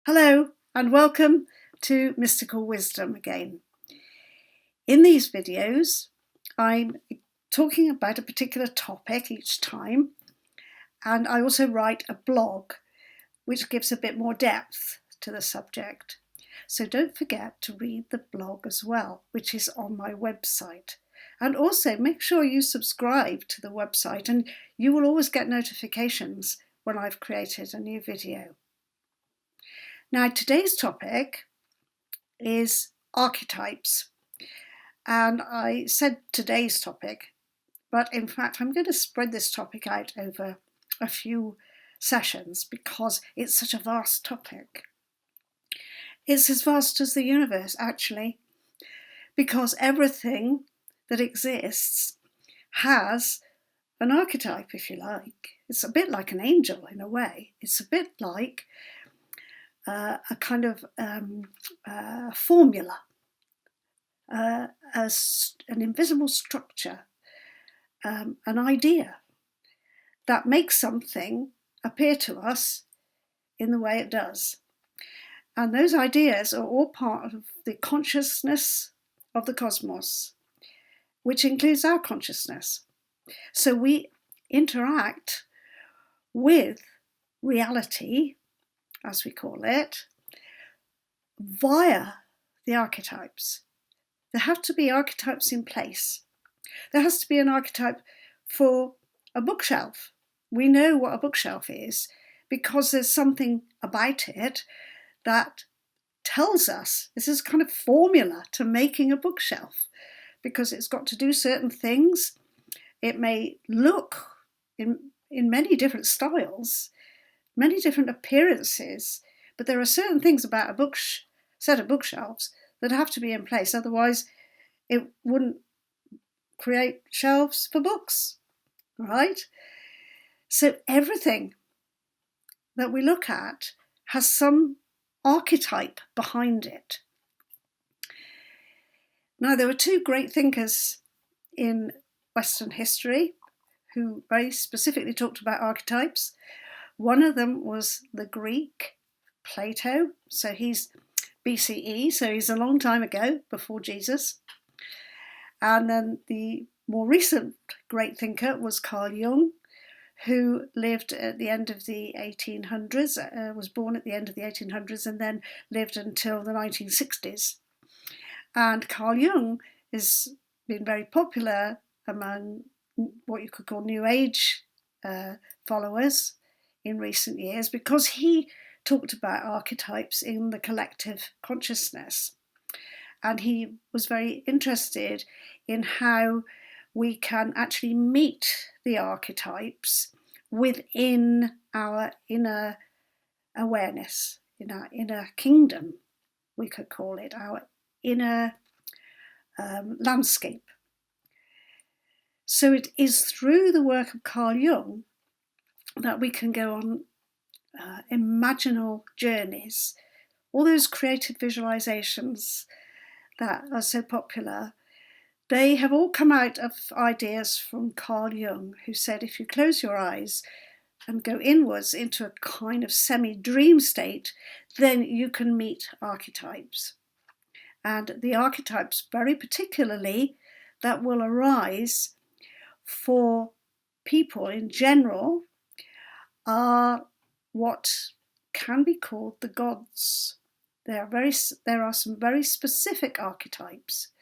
Hello and welcome to Mystical Wisdom again. In these videos, I'm talking about a particular topic each time, and I also write a blog which gives a bit more depth to the subject. So don't forget to read the blog as well, which is on my website. And also make sure you subscribe to the website and you will always get notifications when I've created a new video. Now, today's topic is archetypes. And I said today's topic, but in fact, I'm going to spread this topic out over a few sessions because it's such a vast topic. It's as vast as the universe, actually, because everything that exists has an archetype, if you like. It's a bit like an angel in a way. It's a bit like a kind of formula, an invisible structure, an idea that makes something appear to us in the way it does. And those ideas are all part of the consciousness of the cosmos, which includes our consciousness. So we interact with reality, as we call it, via the archetypes. There have to be archetypes in place. There has to be an archetype for a bookshelf. We know what a bookshelf is because there's something about it that tells us this is kind of formula to making a bookshelf, because it's got to do certain things. It may look in many different styles, many different appearances, but there are certain things about a set of bookshelves that have to be in place, otherwise it wouldn't create shelves for books, right? So everything that we look at has some archetype behind it. Now, there were two great thinkers in Western history who very specifically talked about archetypes. One of them was the Greek Plato, so he's BCE, so he's a long time ago, before Jesus. And then the more recent great thinker was Carl Jung, who lived at the end of the 1800s, was born at the end of the 1800s and then lived until the 1960s. And Carl Jung has been very popular among what you could call New Age followers in recent years because he talked about archetypes in the collective consciousness. And he was very interested in how we can actually meet the archetypes within our inner awareness, in our inner kingdom, we could call it, our inner landscape. So it is through the work of Carl Jung that we can go on imaginal journeys. All those creative visualizations that are so popular, they have all come out of ideas from Carl Jung, who said if you close your eyes and go inwards into a kind of semi-dream state, then you can meet archetypes. And the archetypes, very particularly, that will arise for people in general are what can be called the gods. There are some very specific archetypes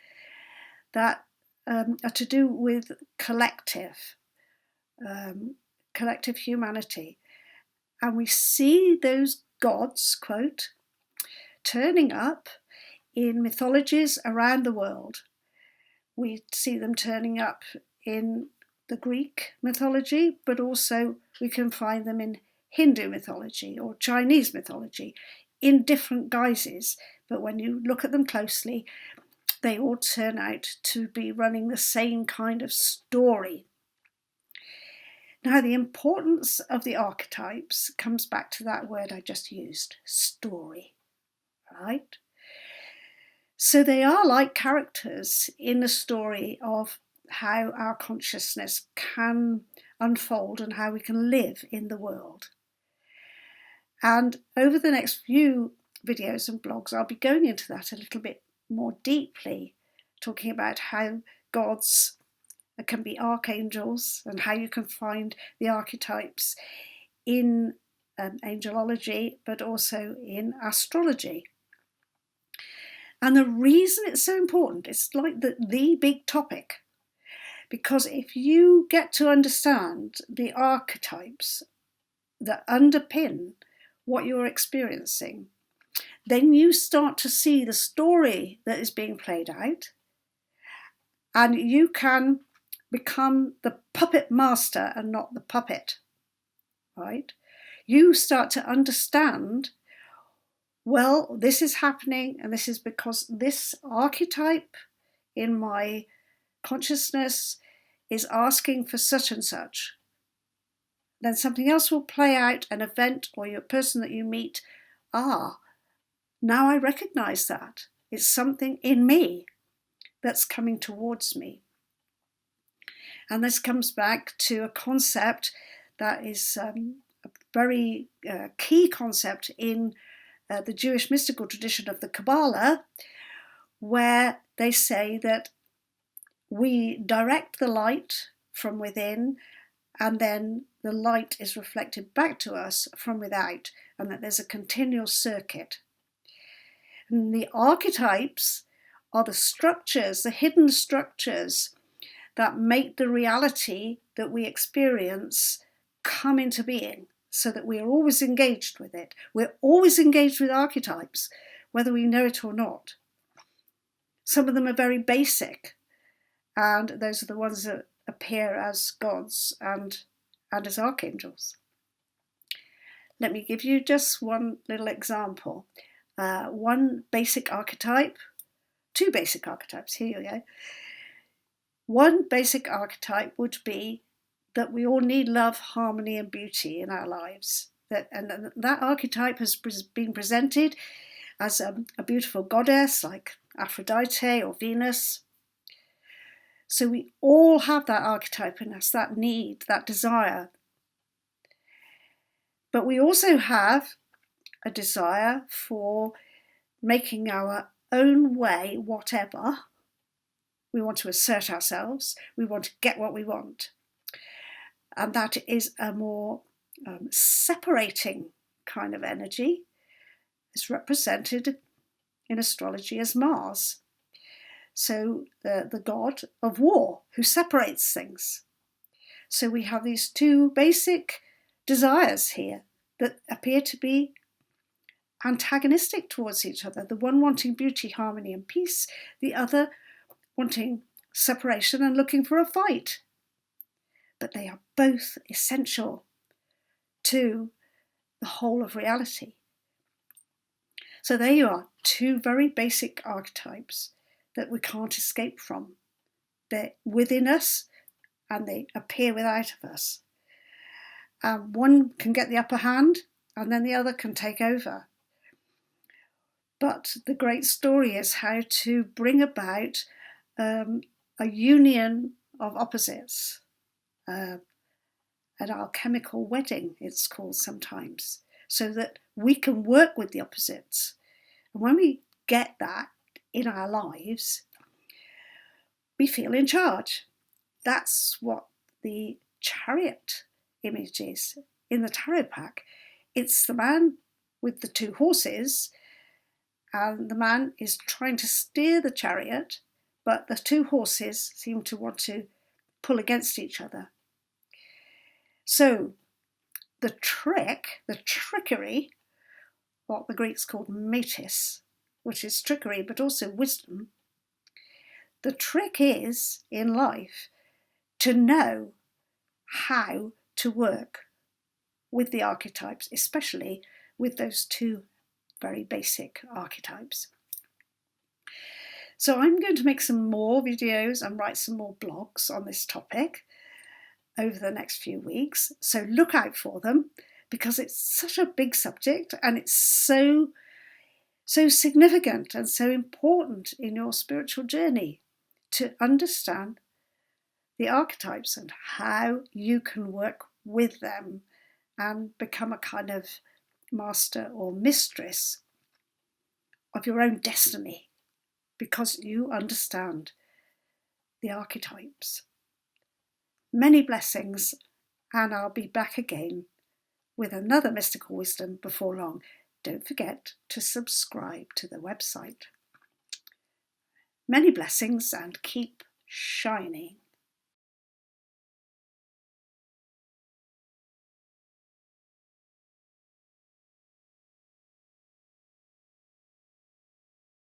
that are to do with collective humanity. And we see those gods, quote, turning up in mythologies around the world. We see them turning up in the Greek mythology, but also we can find them in Hindu mythology or Chinese mythology in different guises. But when you look at them closely, they all turn out to be running the same kind of story. Now, the importance of the archetypes comes back to that word I just used, story, right? So they are like characters in a story of how our consciousness can unfold and how we can live in the world. And over the next few videos and blogs, I'll be going into that a little bit more deeply, talking about how gods can be archangels and how you can find the archetypes in angelology, but also in astrology. And the reason it's so important, it's like the big topic, because if you get to understand the archetypes that underpin what you're experiencing, then you start to see the story that is being played out, and you can become the puppet master and not the puppet, right? You start to understand, well, this is happening, and this is because this archetype in my consciousness is asking for such and such. Then something else will play out, an event or your person that you meet. Now I recognize that. It's something in me that's coming towards me. And this comes back to a concept that is a very key concept in the Jewish mystical tradition of the Kabbalah, where they say that we direct the light from within, and then the light is reflected back to us from without, and that there's a continual circuit. And the archetypes are the structures, the hidden structures that make the reality that we experience come into being, so that we are always engaged with it. We're always engaged with archetypes, whether we know it or not. Some of them are very basic, and those are the ones that appear as gods and as archangels. Let me give you just one little example. One basic archetype, two basic archetypes, here you go. One basic archetype would be that we all need love, harmony and beauty in our lives. And that archetype has been presented as a beautiful goddess like Aphrodite or Venus. So we all have that archetype in us, that need, that desire. But we also have a desire for making our own way, whatever. We want to assert ourselves. We want to get what we want. And that is a more separating kind of energy. It's represented in astrology as Mars. So the god of war who separates things. So we have these two basic desires here that appear to be antagonistic towards each other. The one wanting beauty, harmony and peace, the other wanting separation and looking for a fight. But they are both essential to the whole of reality. So there you are, two very basic archetypes that we can't escape from. They're within us and they appear without of us. One can get the upper hand and then the other can take over. But the great story is how to bring about a union of opposites, an alchemical wedding it's called sometimes, so that we can work with the opposites. And when we get that in our lives, we feel in charge. That's what the chariot image is in the tarot pack. It's the man with the two horses, and the man is trying to steer the chariot, but the two horses seem to want to pull against each other. So the trickery, what the Greeks called metis, which is trickery but also wisdom, the trick is in life to know how to work with the archetypes, especially with those two very basic archetypes. So I'm going to make some more videos and write some more blogs on this topic over the next few weeks. So look out for them, because it's such a big subject and it's so significant and so important in your spiritual journey to understand the archetypes and how you can work with them and become a kind of master or mistress of your own destiny because you understand the archetypes. Many blessings, and I'll be back again with another mystical wisdom before long. Don't forget to subscribe to the website. Many blessings and keep shining.